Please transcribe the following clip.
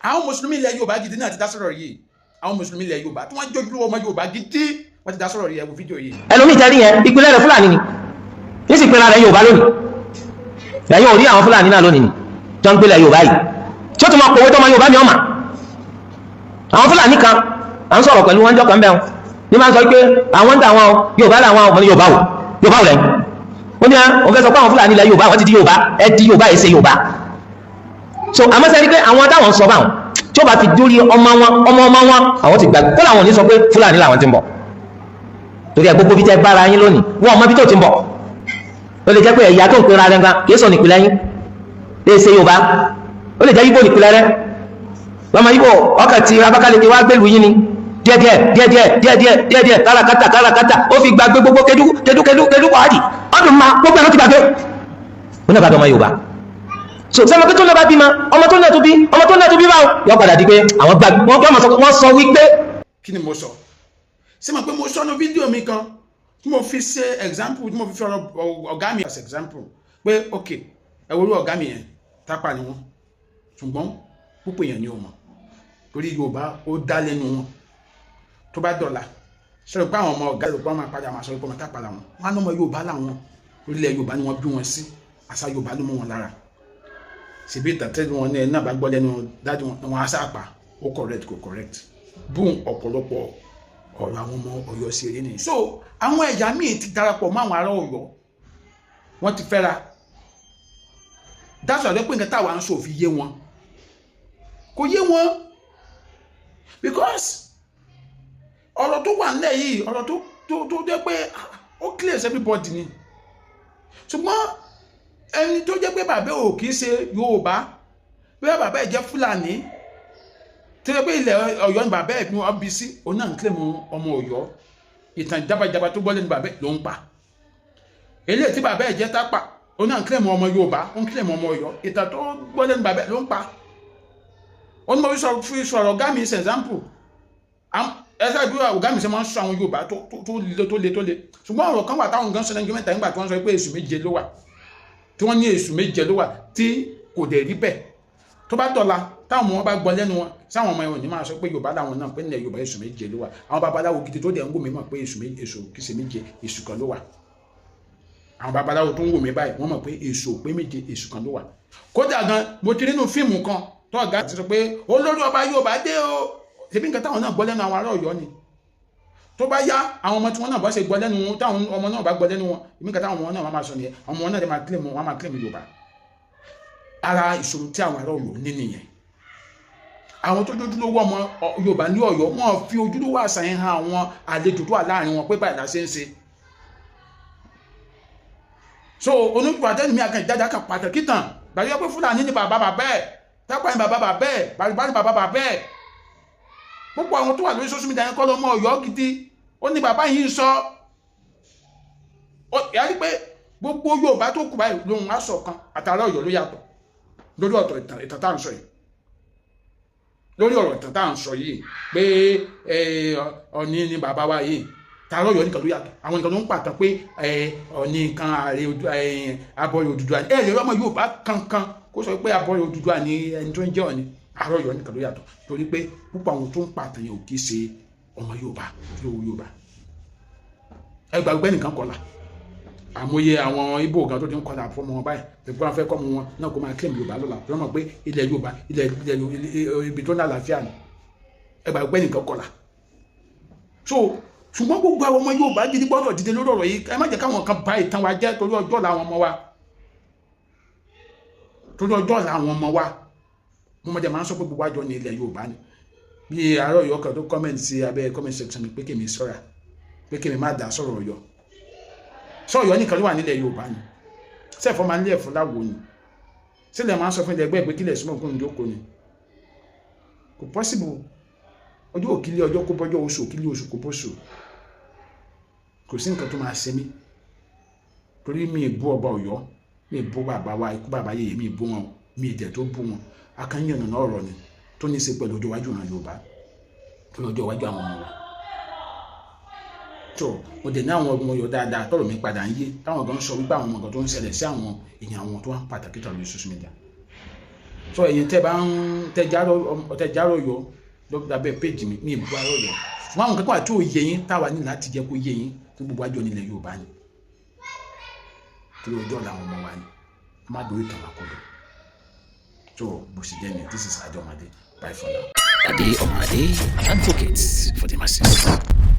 àwọn mùsùlùmí ilẹ̀ Yorùbá gidi náà ti dá sọ̀rọ̀ yìí àwọn mùsùlùmí ilẹ̀ Yorùbá tí wọ́n jójú ọmọ Yorùbá gidi wọ́n ti dá sọ̀rọ̀ yìí ẹ̀wù fídíò yìí. ẹlòmíì tẹ́rí yẹn ìpínlẹ̀ rẹ̀ Fúlàní ni ní sì pinra rẹ̀ Yorùbá lónìí ẹ̀yin ò rí àwọn Fúlàní náà lónìí ni tó ń pínlẹ̀ Yorùbá yìí tí ó tún máa pòwé tó máa Yorùbá ni ọ̀mà àwọn Fúlàní kan à ń sọ̀rọ̀ pẹ̀lú wọn jọ kan bẹ́ẹ̀ ní máa ń sọ pé àwọn ń tà wọn Yorùbá làwọn ọmọ ní Yorùbá wò lẹ́yìn ó ní òun fẹ́ sọ pé àwọn Fúlàní ilẹ̀ Yorùbá wọ́n ti di Yorùbá ẹ di Yorùbá ẹ ṣe Yorùbá so àmọ́ sẹ́ni pé àwọn táwọn sọ báwọn tí ó bá fi dórí ọmọ wọn àwọn ti gbàgbé kó làwọn ò ní sọ pé Fúlàní làwọn ti ń bọ̀ torí ẹ gbogbo bí tẹ bára yín lónìí wọn ọmọ bí tó ti ń bọ̀ ó lè jẹ́ pé ẹ̀yà tó ń pera rẹ̀ gan kìí sọ nípìnlẹ̀ yín lè ṣe Yorùbá ó lè jẹ́ Ìgbò nípìnlẹ̀ rẹ̀ lọ́mọ Ìgbò ọkà ti Abakaliki wá gbèlú yín ni díẹ̀díẹ̀ kárakáta ó fi gbàgbé gbogbo kedu wàhádì ọdún ma gbogbo ẹ̀rọ ti gbàgbé ó náà bá dọ́mọ Yorùbá so sẹ́mi pé tó náà bá bí ma ọmọ tó náà tó bí báwo yọ padà di pé àwọn gbàgbé wọ́n sọ wípé. kí ni mo sọ ṣé mo pé mo sọnù fídíò mi kan tí mo fi ṣe example tí mo fi ọ̀rọ̀ ọ̀gá mi as example pé ok ẹ wo ọ̀gá mi yẹn tápà ni wọ́n ṣùgbọ́n púpọ̀ èèyàn ni ó mọ̀ torí Yorùbá ó dá lẹ́nu wọn tó bá dọ̀la sọ̀rọ̀ pé àwọn ọmọ ọ̀gá Yorùbá máa padà máa sọ pé ọmọ tápà làwọn wọn á ní ọmọ Yorùbá làwọn orílẹ̀ Yorùbá ni wọ́n bí wọn sí àṣà Yorùbá ló mọ́ wọn lára ṣèbí ìtàtẹ́ wọn ní ẹ̀ náà bá gbọ́ lẹ́nu dájú wọn á sáà pa ó correct kò correct bùn ọ̀pọ̀lọpọ̀ ọ̀rọ̀ àwọn ọmọ Ọ̀yọ́ sí eré nìyí. so àwọn ẹ̀yà míì ti darapọ̀ mọ́ àwọn ará Ọ̀yọ́ wọ́n ti fẹ́ra dáṣọ àdé pé nǹkan táwa ń sọ òfin yé wọn kò yé wọn because ọ̀rọ̀ tó wà nílẹ̀ yìí ọ̀rọ̀ tó jẹ́ pé ó clear everybody ni ṣùgbọ́n ẹni tó jẹ́ pé bàbá ò kìí ṣe Yorùbá bí bàbá ẹ̀ jẹ́ Fúlàní tí ó pé ilẹ̀ Ọ̀yọ́ ní bàbá ẹ̀ ní wọ́n bí sí òun náà ń kílẹ̀ mọ́ ọmọ Ọ̀yọ́ ìtàn jábàjábà tó gbọ́lẹ̀ ní bàbá ẹ̀ ló ń pa eléyìí tí bàbá ẹ̀ jẹ́ Tápà òun náà ń kílẹ̀ mọ́ ọmọ Yorùbá ó ń kílẹ̀ mọ́ ọmọ Ọ̀yọ́ ìtàn tó gbọ́lẹ̀ ní bàbá ẹ̀ ló ń pa ó ní mo fi sọ̀rọ̀ ọ̀gá mi ṣe example ẹsẹ̀ bí ọ̀gá mi ṣe máa ń sọ àwọn Yorùbá tó le ṣùgbọ́n ọ̀rọ̀ kan wà táwọn gan sọ lẹ́yìn mẹ́ta nígbà tí wọ́n sọ pé èṣù méje ló wà tí wọ́n ní èṣù méje ló wà tí kò dẹ̀ rí bẹ́ẹ̀ tó bá dọ̀la táwọn ọmọ wọn bá gbọ́ lẹ́nu wọn sáwọn ọmọ ẹ̀wọ̀n ní máa sọ pé Yorùbá làwọn náà pé nílẹ̀ Yorùbá èṣù méje ló wà àwọn babaláwo gidi tó dẹ̀ ń wò mí mọ̀ pé èṣù kìí ṣe méje èṣù kan ló wà àwọn babaláwo tó ń wò mí báyìí wọ́n mọ̀ pé èṣù pé méje èṣù kan ló wà kódà gan mo ti nínú fíìmù kan tó ọ̀gá ti sọ pé olórí ọba Yorùbá dé o ṣebí nǹkan táwọn náà gbọ́ lẹ́nu àwọn ará Ọ̀yọ́ ni tó bá yá àwọn ọmọ tí wọ́n náà bá ṣe gbọ́ lẹ́nu wọn táwọn ọmọ náà bá gbọ́ lẹ́nu wọn ìmí nǹkan táwọn ọmọ náà máa sọ nìyẹn àwọn ọmọ náà máa claim Yorùbá ara ìṣòro tí àwọn ará Ọ̀yọ́ ní nìyẹn àwọn tó dúdúlówó ọmọ Yorùbá ní Ọ̀yọ́ wọn fi ojúlówó àṣàyàn hàn àwọn àlejò tó wà láàrin wọn pé báyìí la ṣe ń ṣe so onígbà tẹ́lẹ̀ mi àkànjáde kan pàtàkì tàn gbàgbé pé Fúlàní ní bàbá bàbá ẹ̀ Tápà ní bàbá bàbá ẹ̀ Bàrìbá ní bàbá bàbá ẹ̀ púpọ̀ àwọn tó wà lórí social media yẹn kọ́ lọ́mọ Ọ̀yọ́ gidi ó ní bàbá yìí ń sọ ìyá rí pé gbogbo Yorùbá tó kù báyìí lóhun aṣọ kan àtàrà Ọ̀yọ́ ló yàtọ̀ lórí ọ̀tọ̀ ìtàn tá à ń sọ yìí lórí ọ̀rọ̀ ìtàn tá à ń sọ yìí pé Ọ̀ọ̀ni ni bàbá wa yìí tààrà Ọ̀yọ́ nìkan ló yàtọ̀ àwọn nǹkan ló ń pàtàn pé Ọ̀ọ̀ni kan ààrẹ Abọ́rẹ̀ Odùduwà ẹ̀ lè rọ́mọ Yorùbá kankan kó sọ pé Abọ́rẹ̀ Odùduwà ni ẹni tó ń jẹ́ Ọ̀ọ̀ni ààrẹ Ọ̀yọ́ nìkan ló yàtọ̀ torí pé púpọ̀ àwọn tó ń pàtàn yẹn ò kìí ṣe ọmọ Yorùbá lówó Yorùbá ẹgbàgbẹ́ nìkan kọlà àmọye àwọn Ìgbò gan tó ti ń kọlà fọmọ wọn báyìí pẹ̀lú wọn fẹ́ kọ́ mọ wọn náà kó máa claim Yorùbá lọ́la tó mọ̀ pé ilẹ̀ Yorùbá ilẹ̀ ibi tó ní àlàáfíà ni ẹgbàgbẹ́ nìkan kọlà so ṣùgbọ́n gbogbo àwọn ọmọ Yorùbá gidi gbọ́dọ̀ dìde lórí ọ̀rọ̀ yìí ẹ má jẹ́ káwọn kan bà ìtàn wa jẹ́ torí ọjọ́ ọ̀la àwọn ọmọ wa torí ọjọ́ ọ̀la àwọn ọmọ wa mo mọ̀ jẹ́ máa ń sọ pé gbogbo àjọ ní ilẹ̀ Yorùbá ni bí àárọ̀ Ọ̀yọ́ kan tó comment sí abẹ́ comment section mi pé kèmí sọ́ra pé kèmí má dá sọ̀rọ̀ Ọ̀yọ́ sọ Ọ̀yọ́ nìkan ló wà nílẹ̀ Yorùbá ni sẹ́ẹ̀fọ́ máa ń lé ẹ̀fọ́ láwo ni sílẹ̀ máa ń sọ fún ẹgbẹ́ pé kílẹ̀ súnmọ́ kún ìjókòó ni kò possible ọjọ́ òkìlé ọjọ́ kó bọ́jọ́ oṣù òkìlé oṣù kó bóṣù kò sí nǹkan tó máa ṣe mí torí mi bú ọba Ọ̀yọ́ mi bú bàbá wa ikú bàbá yèyé mi bú wọn mi ìdẹ̀ tó bú wọn akányànnà náà ọ̀rọ̀ ni tó ní í ṣe pẹ̀lú ọjọ́ iwájú àwọn Yorùbá pẹ̀lú ọjọ́ iwájú àwọn ọmọ wa tó mo dẹ̀ ní àwọn ọmọ Ọ̀yọ́ dáadáa tọrọ mi padà ń yé táwọn gan sọ wípé àwọn ọmọ kan tó ń ṣẹlẹ̀ sí àwọn èèyàn àwọn tó wà pàtàkì tó lórí social media so ẹ̀yin tẹ́ bá ń tẹjáró yọ lábẹ́ péjì mi ní ìbúgbà rọ̀ yọ ṣùgbọ́n àwọn kankan àti òye yín táwa ní láti jẹ́ kó yé yín tó gbogbo àjọ nílẹ̀ Yorùbá ni torí ọjọ́ làwọn ọmọ wa ni má dorí tàn àkọlù so bó ṣe jẹ́ ni this is Ajomade bye for now. Ade Omade, advocates for the masses.